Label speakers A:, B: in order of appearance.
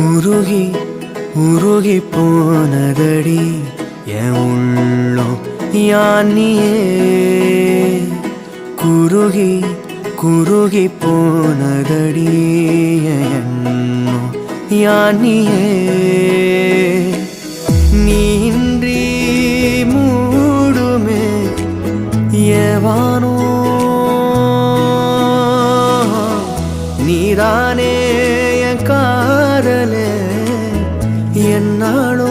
A: உருகி உருகி போனதடி என் உள்ளம் யானியே குருகி குருகி போனதடி என் எண்ணம் யானியே நீன்றி மூடுமே ஏவானோ நீதானே என் காதலே என்னாளோ